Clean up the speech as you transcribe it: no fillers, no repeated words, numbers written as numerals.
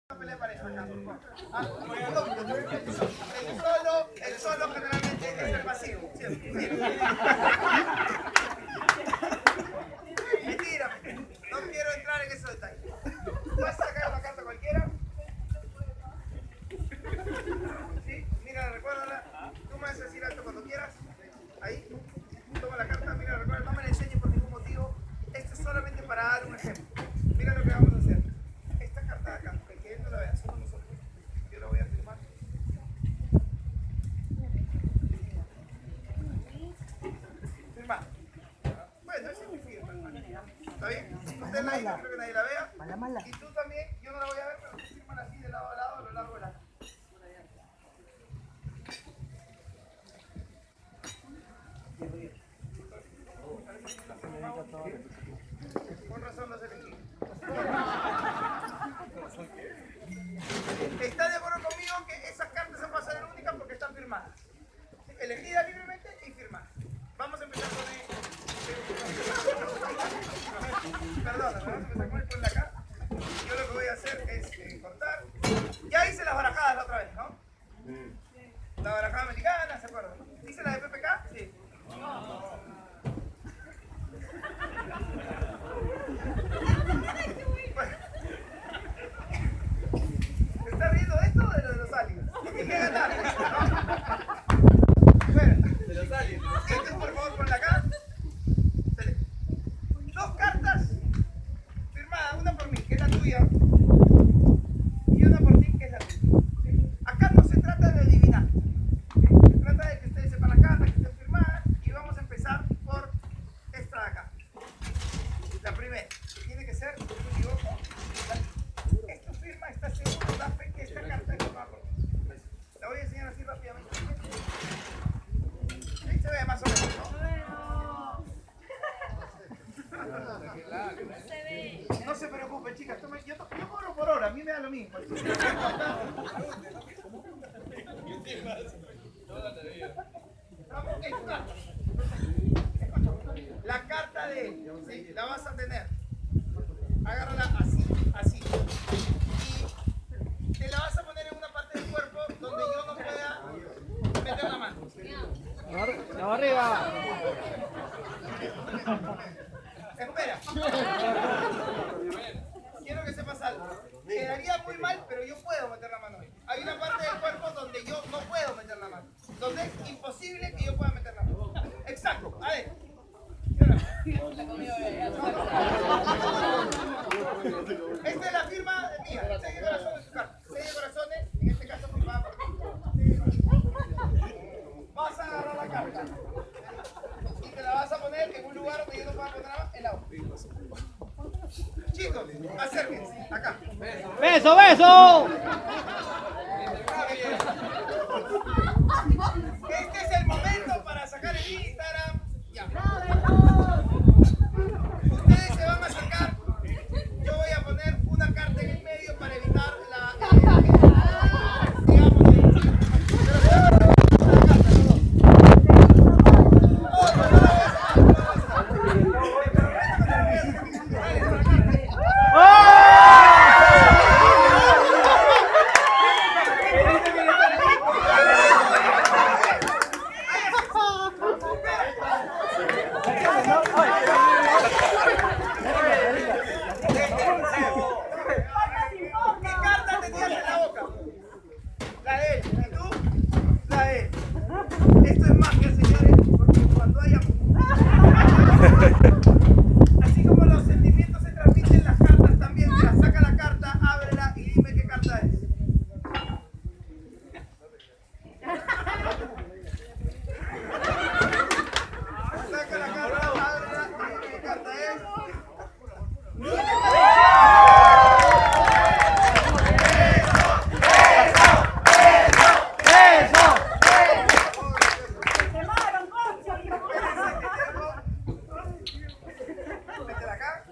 pelea para eso acá. El solo generalmente es el pasivo. Mentira, no quiero entrar en esos detalles. ¿Vas a sacar una carta cualquiera? ¿Sí? Mira, recuérdala. Tú me vas a decir alto cuando quieras. Ahí. Toma la carta, mira, recuerda, no me la enseñes por ningún motivo. Esto es solamente para dar un ejemplo. Mira lo que vamos a hacer. Esta carta de acá, que él no la vea, somos nosotros. Yo la voy a firmar. Firma. Bueno, esa es mi firma, hermano. ¿Está bien? Usted la hizo, creo que nadie la vea. Y tú también, yo no la voy a ver, pero tú firman así de lado a lado a lo largo de la. Con razón los elegí. ¿Está de acuerdo conmigo que esas cartas se van a ser únicas porque están firmadas? Elegidas libremente y firmadas. Vamos a empezar con el... Perdona, vamos a empezar con el por acá. Yo lo que voy a hacer es cortar. Ya hice las barajadas la otra vez, ¿no? La barajada americana, ¿se acuerdan? ¿Hice la de PPK? Sí. Bueno. ¿Se está riendo de esto o de lo de los aliens? ¿Qué ganar? Bueno, de los aliens. Este, por favor, ponla acá. Dos cartas firmadas, una por mí, que es la tuya, y una por ti, que es la tuya. Acá no se trata de adivinar. Se trata de que ustedes sepan las cartas, que estén firmadas, y vamos a empezar por esta de acá. La primera, tiene que ser, si no me equivoco, esta firma está seguro, da fe que esta carta es firmada por mí. La voy a enseñar así rápidamente. Ahí se ve más o menos, ¿no? No se preocupen, chicas, yo cobro por hora, a mí me da lo mismo. La carta de él, ¿sí? La vas a tener. Agárrala así, así. Y te la vas a poner en una parte del cuerpo donde yo no pueda meter la mano. ¡La arriba! Espera. Quiero que sepas algo. Quedaría muy mal, pero yo puedo meter la mano ahí. Hay una parte del cuerpo donde yo no puedo meter la mano. Donde es imposible que yo pueda meter la mano. Exacto. A ver. Esta es la firma mía. 6 de corazones en su carta. 6 de corazones, en este caso firmada por mí. Vas a agarrar la carta y te la vas a poner en un lugar donde yo no pueda poner nada, en la hoja. Chicos, acérquense, acá. ¡Beso, beso! Este es el momento para sacar el Instagram. Ya. Ustedes se van a acercar. Yo voy a poner una carta en el medio para evitar la... Así como los sentimientos se transmiten en las cartas también. Mira, saca la carta, ábrela y dime qué carta es. Saca la carta, ábrela y dime qué carta es. Métela acá.